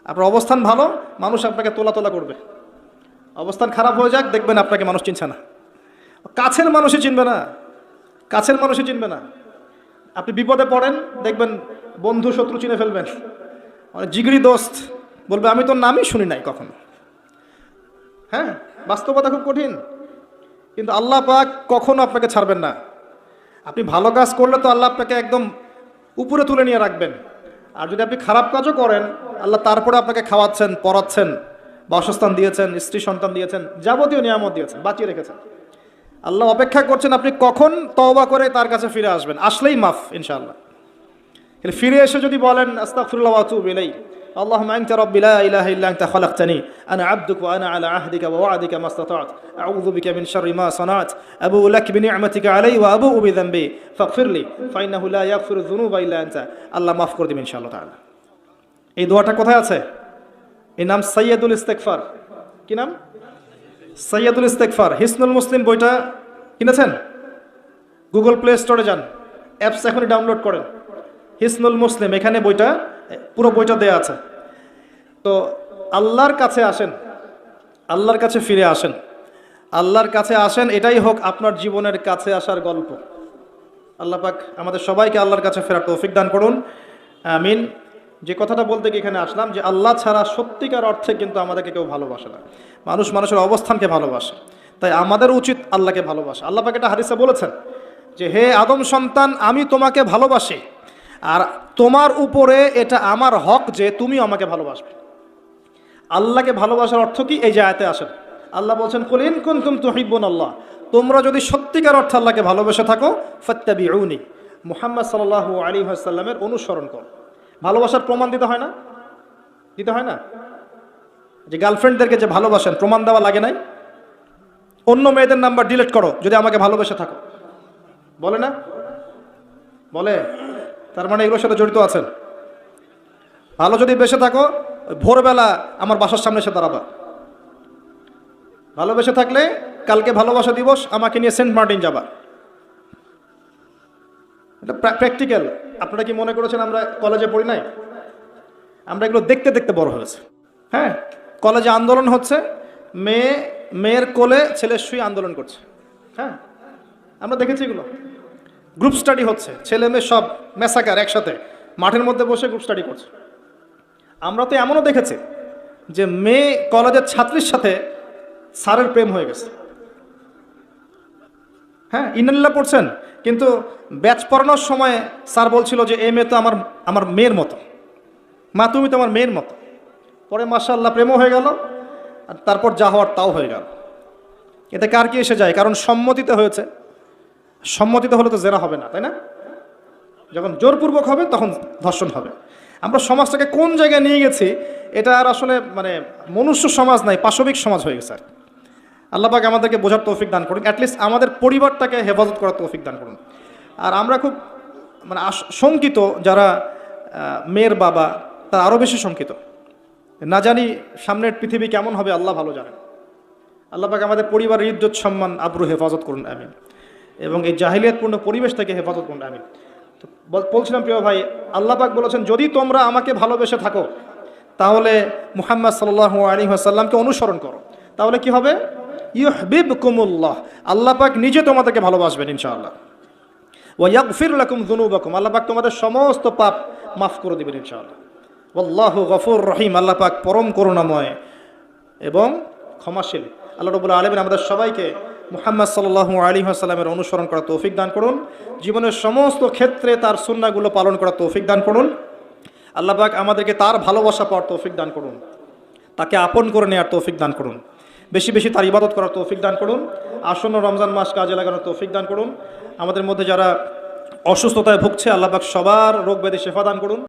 আপনার অবস্থান ভালো, মানুষ আপনাকে তোলা তোলা করবে। অবস্থান খারাপ হয়ে যাক, দেখবেন আপনাকে মানুষ চিনছে না, কাছের মানুষই চিনবে না, কাছের মানুষই চিনবে না। আপনি বিপদে পড়েন, দেখবেন বন্ধু শত্রু চিনে ফেলবেন। মানে জিগরি দোস্ত বলবে আমি তোর নামই শুনি নাই কখনো। হ্যাঁ, বাস্তবতা খুব কঠিন, কিন্তু আল্লাহ পাক কখনো আপনাকে ছাড়বেন না। আপনি ভালো কাজ করলে তো আল্লাহ আপনাকে একদম উপরে তুলে নিয়ে রাখবেন, আর যদি আপনি খারাপ কাজও করেন আল্লাহ তারপরে আপনাকে খাওয়াচ্ছেন, পড়াচ্ছেন, বাসস্থান দিয়েছেন, স্ত্রী সন্তান দিয়েছেন, যাবতীয় নিয়ামত দিয়েছেন, বাঁচিয়ে রেখেছেন। আল্লাহ অপেক্ষা করছেন আপনি কখন তওবা করে তার কাছে ফিরে আসবেন, আসলেই মাফ ইনশাআল্লাহ। ফিরে এসে যদি বলেন আস্তাগফিরুল্লাহ ওয়া আতুবু ইলাইহি, আল্লাহুম্মা আনতা রাব্বি লা ইলাহা ইল্লা আনতা খালাকতানি আনা আবদুকা ওয়া আনা আলা আহদিকা ওয়া ওয়া'দিকা মাস্তাতা'তু আউযু বিকা মিন শাররি মা সানা'তু আবুউ লাক বিনি'মাতিকা আলাইয়া ওয়া আবুউ বিযানবি ফাগফিরলি ফাইন্নাহু লা ইয়াগফিরুয যুনুবা ইল্লা আনতা। আল্লাহ মাফ করে দিবেন ইনশাআল্লাহ তাআলা। এই দোয়াটা কোথায় আছে? এই নাম সাইয়্যিদুল ইস্তিগফার। কি নাম? সাইয়্যিদুল ইস্তিগফার। হিসনুল মুসলিম বইটা কিনেছেন? গুগল প্লে স্টোরে যান, অ্যাপস এখনই ডাউনলোড করেন, হিসনুল মুসলিম, এখানে বইটা, পুরো বইটা দেয়া আছে। তো আল্লাহর কাছে আসেন, আল্লাহর কাছে ফিরে আসেন, আল্লাহর কাছে আসেন, এটাই হোক আপনার জীবনের কাছে আসার গল্প। আল্লাহ পাক আমাদের সবাইকে আল্লাহর কাছে ফেরার তৌফিক দান করুন, আমিন। যে কথাটা বলতে গিয়ে এখানে আসলাম, যে আল্লাহ ছাড়া সত্যিকার অর্থে কিন্তু আমাদেরকে কেউ ভালোবাসে না। মানুষ মানুষের অবস্থানকে ভালোবাসে, তাই আমাদের উচিত আল্লাহকে ভালোবাসা। আল্লাহ পাক এটা হাদিসে বলেছেন যে হে আদম সন্তান, আমি তোমাকে ভালোবাসি, আর তোমার উপরে এটা আমার হক যে তুমি আমাকে ভালোবাসবে। আল্লাহকে ভালোবাসার অর্থ কি? এই যে আয়াতে আসেন, আল্লাহ বলছেন কুল ইন কুনতুম তুহিব্বুনাল্লাহ, তোমরা যদি সত্যিকার অর্থে আল্লাহকে ভালোবেসে থাকো ফাত্তাবিউনি, মুহাম্মদ সাল্লাল্লাহু আলাইহি ওয়াসাল্লামের অনুসরণ করো। ভালোবাসার প্রমাণ দিতে হয় না? দিতে হয় না? যে গার্লফ্রেন্ডদেরকে যে ভালোবাসেন, প্রমাণ দেওয়া লাগে নাই? অন্য মেয়েদের নাম্বার ডিলিট করো যদি আমাকে ভালোবেসে থাকো, বলে না? বলে। তার মানে এগুলোর সাথে জড়িত আছেন। ভালো যদি বেসে থাকো, ভোরবেলা আমার বাসার সামনে এসে দাঁড়াবা। ভালোবেসে থাকলে কালকে ভালোবাসা দিবস, আমাকে নিয়ে সেন্ট মার্টিন যাবা। এটা প্র্যাকটিক্যাল। আপনারা কি মনে করেছেন আমরা কলেজে পড়ি নাই? আমরা এগুলো দেখতে দেখতে বড় হয়েছে। হ্যাঁ, কলেজে আন্দোলন হচ্ছে, মেয়ের কোলে ছেলে শুয়ে আন্দোলন করছে। হ্যাঁ, আমরা দেখেছি এগুলো। গ্রুপ স্টাডি হচ্ছে, ছেলে মেয়ে সব মেসাকার একসাথে মাঠের মধ্যে বসে গ্রুপ স্টাডি করছে। আমরা তো এমনও দেখেছি যে মেয়ে কলেজের ছাত্রীর সাথে স্যারের প্রেম হয়ে গেছে। হ্যাঁ, ইন্নালিল্লাহ পড়ছেন, কিন্তু ব্যাচ পড়ানোর সময় স্যার বলছিল যে এই মেয়ে তো আমার মেয়ের মতো, মা তুমি তো আমার মেয়ের মতো। পরে মাশাআল্লাহ প্রেমও হয়ে গেল, আর তারপর যা হওয়ার তাও হয়ে গেল। এতে কার কি এসে যায়? কারণ সম্মতিতে হয়েছে। সম্মতিতে হলে তো জেনা হবে না, তাই না? যখন জোরপূর্বক হবে তখন ধর্ষণ হবে। আমরা সমাজটাকে কোন জায়গায় নিয়ে গেছি, এটা আর আসলে মানে মনুষ্য সমাজ নাই, পাশবিক সমাজ হয়ে গেছে। আর আল্লাহ পাক আমাদেরকে বোঝার তৌফিক দান করুন, অ্যাটলিস্ট আমাদের পরিবারটাকে হেফাজত করার তৌফিক দান করুন। আর আমরা খুব মানে শঙ্কিত, যারা মেয়ের বাবা তারা আরও বেশি শঙ্কিত। না জানি সামনের পৃথিবী কেমন হবে, আল্লাহ ভালো জানেন। আল্লাহ পাক আমাদের পরিবারের ইজ্জত সম্মান আবরু হেফাজত করুন, আমিন। এবং এই জাহিলিয়াতপূর্ণ পরিবেশ থেকে হেফাজত করুন, আমিন। তো বলছিলাম প্রিয় ভাই, আল্লাহ পাক বলেছেন যদি তোমরা আমাকে ভালোবেসে থাকো তাহলে মুহাম্মদ সাল্লাল্লাহু আলাইহি ওয়াসাল্লামকে অনুসরণ করো, তাহলে কি হবে? ইউহিব্বুকুমুল্লাহ, আল্লাহ পাক নিজে তোমাদেরকে ভালোবাসবেন ইনশাআল্লাহ। ওয়া ইয়াগফির লাকুম যুনুবাকুম, আল্লাহ পাক তোমাদের সমস্ত পাপ মাফ করে দিবেন ইনশাআল্লাহ। ওয়াল্লাহু গফুর রহিম, আল্লাহ পাক পরম করুণাময় এবং ক্ষমাশীল। আল্লাহ রাব্বুল আলামিন আমাদের সবাইকে মুহাম্মদ সাল্লাল্লাহু আলাইহি ওয়াসাল্লামের অনুসরণ করার তৌফিক দান করুন, জীবনের সমস্ত ক্ষেত্রে তার সুন্নাহগুলো পালন করার তৌফিক দান করুন। আল্লাহ পাক আমাদেরকে তার ভালোবাসা পাওয়ার তৌফিক দান করুন, তাকে আপন করে নেওয়ার তৌফিক দান করুন, বেশি বেশি তার ইবাদত করার তৌফিক দান করুন, আসন্ন রমজান মাস কাজে লাগানোর তৌফিক দান করুন। আমাদের মধ্যে যারা অসুস্থতায় ভুগছে আল্লাহ পাক সবার রোগ ব্যাধি শেফা দান করুন।